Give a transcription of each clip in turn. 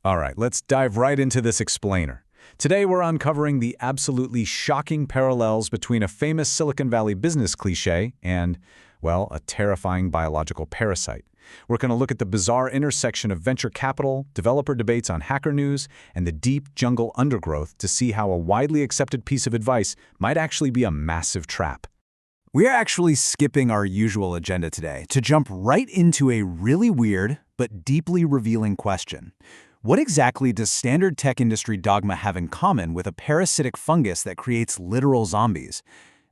All right, let's dive right into this explainer. Today we're uncovering the absolutely shocking parallels between a famous Silicon Valley business cliché and, well, a terrifying biological parasite. We're going to look at the bizarre intersection of venture capital, developer debates on Hacker News, and the deep jungle undergrowth to see how a widely accepted piece of advice might actually be a massive trap. We're actually skipping our usual agenda today to jump right into a really weird but deeply revealing question. What exactly does standard tech industry dogma have in common with a parasitic fungus that creates literal zombies?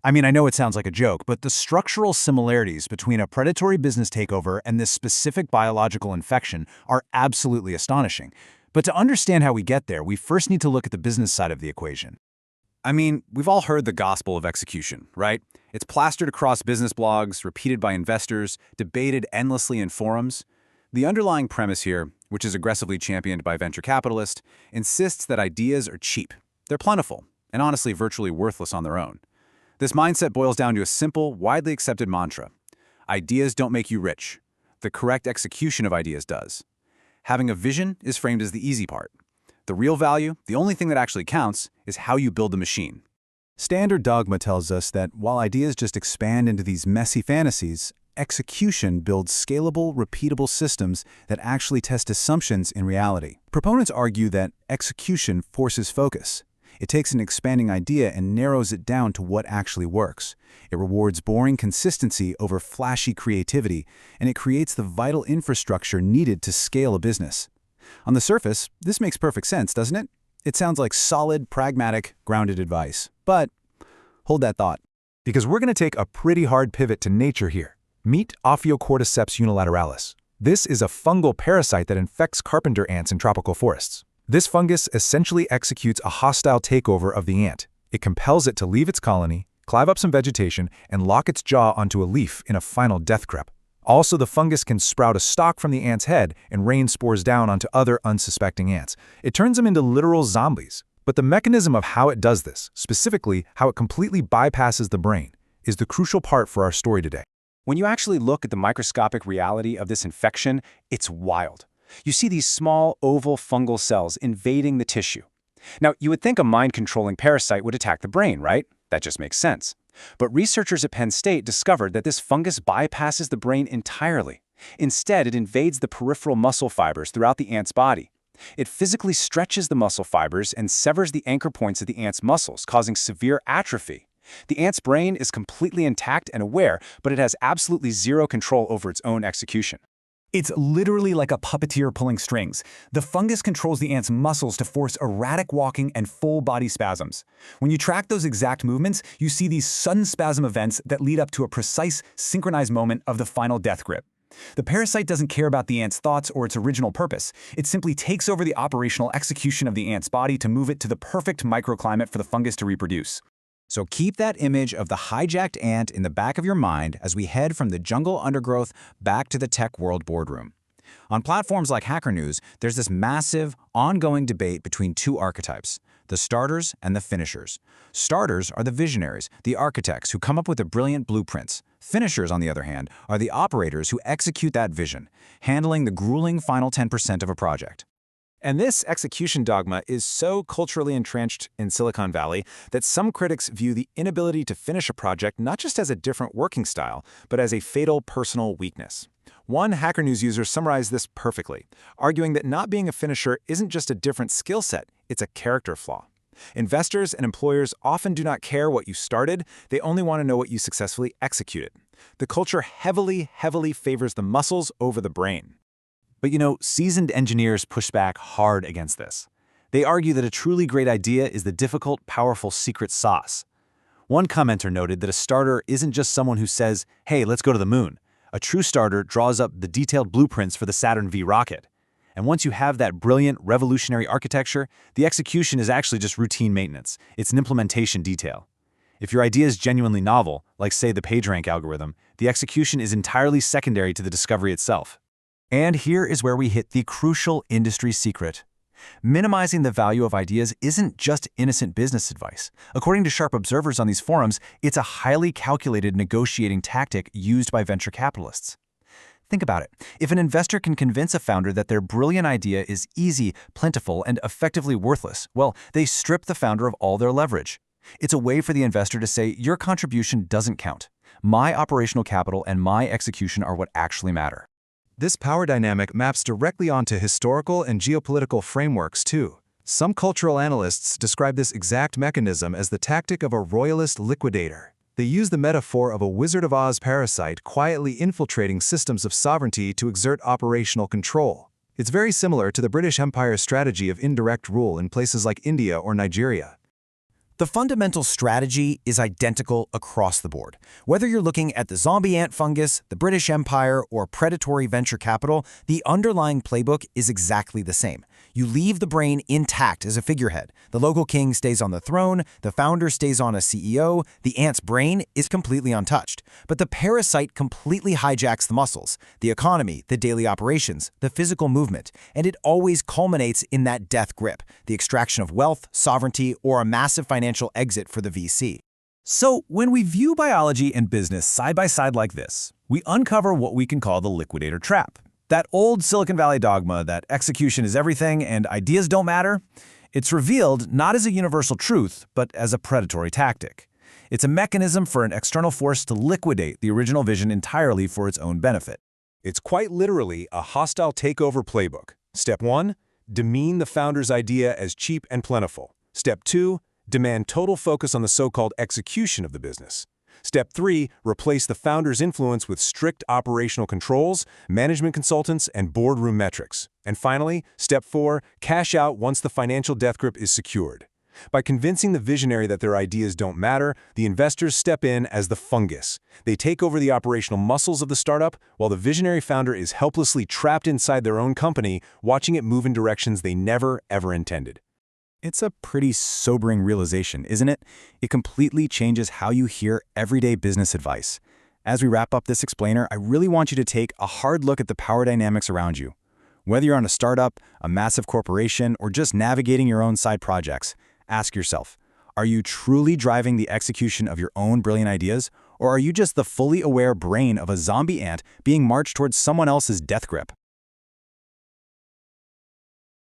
I mean, I know it sounds like a joke, but the structural similarities between a predatory business takeover and this specific biological infection are absolutely astonishing. But to understand how we get there, we first need to look at the business side of the equation. I mean, we've all heard the gospel of execution, right? It's plastered across business blogs, repeated by investors, debated endlessly in forums. The underlying premise here, which is aggressively championed by venture capitalists, insists that ideas are cheap. They're plentiful, and honestly virtually worthless on their own. This mindset boils down to a simple, widely accepted mantra. Ideas don't make you rich. The correct execution of ideas does. Having a vision is framed as the easy part. The real value, the only thing that actually counts, is how you build the machine. Standard dogma tells us that while ideas just expand into these messy fantasies, execution builds scalable, repeatable systems that actually test assumptions in reality. Proponents argue that execution forces focus. It takes an expanding idea and narrows it down to what actually works. It rewards boring consistency over flashy creativity, and it creates the vital infrastructure needed to scale a business. On the surface, this makes perfect sense, doesn't it? It sounds like solid, pragmatic, grounded advice. But hold that thought, because we're going to take a pretty hard pivot to nature here. Meet Ophiocordyceps unilateralis. This is a fungal parasite that infects carpenter ants in tropical forests. This fungus essentially executes a hostile takeover of the ant. It compels it to leave its colony, clive up some vegetation, and lock its jaw onto a leaf in a final death grip. Also, the fungus can sprout a stalk from the ant's head and rain spores down onto other unsuspecting ants. It turns them into literal zombies. But the mechanism of how it does this, specifically how it completely bypasses the brain, is the crucial part for our story today. When you actually look at the microscopic reality of this infection, it's wild. You see these small, oval fungal cells invading the tissue. Now, you would think a mind-controlling parasite would attack the brain, right? That just makes sense. But researchers at Penn State discovered that this fungus bypasses the brain entirely. Instead, it invades the peripheral muscle fibers throughout the ant's body. It physically stretches the muscle fibers and severs the anchor points of the ant's muscles, causing severe atrophy. The ant's brain is completely intact and aware, but it has absolutely zero control over its own execution. It's literally like a puppeteer pulling strings. The fungus controls the ant's muscles to force erratic walking and full body spasms. When you track those exact movements, you see these sudden spasm events that lead up to a precise, synchronized moment of the final death grip. The parasite doesn't care about the ant's thoughts or its original purpose. It simply takes over the operational execution of the ant's body to move it to the perfect microclimate for the fungus to reproduce. So keep that image of the hijacked ant in the back of your mind as we head from the jungle undergrowth back to the tech world boardroom. On platforms like Hacker News, there's this massive, ongoing debate between two archetypes, the starters and the finishers. Starters are the visionaries, the architects who come up with the brilliant blueprints. Finishers, on the other hand, are the operators who execute that vision, handling the grueling final 10% of a project. And this execution dogma is so culturally entrenched in Silicon Valley that some critics view the inability to finish a project not just as a different working style, but as a fatal personal weakness. One Hacker News user summarized this perfectly, arguing that not being a finisher isn't just a different skill set, it's a character flaw. Investors and employers often do not care what you started, they only want to know what you successfully executed. The culture heavily favors the muscles over the brain. But seasoned engineers push back hard against this. They argue that a truly great idea is the difficult, powerful secret sauce. One commenter noted that a starter isn't just someone who says, hey, let's go to the moon. A true starter draws up the detailed blueprints for the Saturn V rocket. And once you have that brilliant, revolutionary architecture, the execution is actually just routine maintenance. It's an implementation detail. If your idea is genuinely novel, like say the PageRank algorithm, the execution is entirely secondary to the discovery itself. And here is where we hit the crucial industry secret. Minimizing the value of ideas isn't just innocent business advice. According to sharp observers on these forums, it's a highly calculated negotiating tactic used by venture capitalists. Think about it. If an investor can convince a founder that their brilliant idea is easy, plentiful, and effectively worthless, well, they strip the founder of all their leverage. It's a way for the investor to say, your contribution doesn't count. My operational capital and my execution are what actually matter. This power dynamic maps directly onto historical and geopolitical frameworks, too. Some cultural analysts describe this exact mechanism as the tactic of a royalist liquidator. They use the metaphor of a Wizard of Oz parasite quietly infiltrating systems of sovereignty to exert operational control. It's very similar to the British Empire's strategy of indirect rule in places like India or Nigeria. The fundamental strategy is identical across the board. Whether you're looking at the zombie ant fungus, the British Empire, or predatory venture capital, the underlying playbook is exactly the same. You leave the brain intact as a figurehead. The local king stays on the throne, the founder stays on as CEO, the ant's brain is completely untouched. But the parasite completely hijacks the muscles, the economy, the daily operations, the physical movement, and it always culminates in that death grip, the extraction of wealth, sovereignty, or a massive financial exit for the VC. So, when we view biology and business side by side like this, we uncover what we can call the liquidator trap. That old Silicon Valley dogma that execution is everything and ideas don't matter, it's revealed not as a universal truth, but as a predatory tactic. It's a mechanism for an external force to liquidate the original vision entirely for its own benefit. It's quite literally a hostile takeover playbook. Step 1, demean the founder's idea as cheap and plentiful. Step 2, demand total focus on the so-called execution of the business. Step 3, replace the founder's influence with strict operational controls, management consultants, and boardroom metrics. And finally, Step 4, cash out once the financial death grip is secured. By convincing the visionary that their ideas don't matter, the investors step in as the fungus. They take over the operational muscles of the startup, while the visionary founder is helplessly trapped inside their own company, watching it move in directions they never, ever intended. It's a pretty sobering realization, isn't it? It completely changes how you hear everyday business advice. As we wrap up this explainer, I really want you to take a hard look at the power dynamics around you. Whether you're on a startup, a massive corporation, or just navigating your own side projects, ask yourself, are you truly driving the execution of your own brilliant ideas, or are you just the fully aware brain of a zombie ant being marched towards someone else's death grip?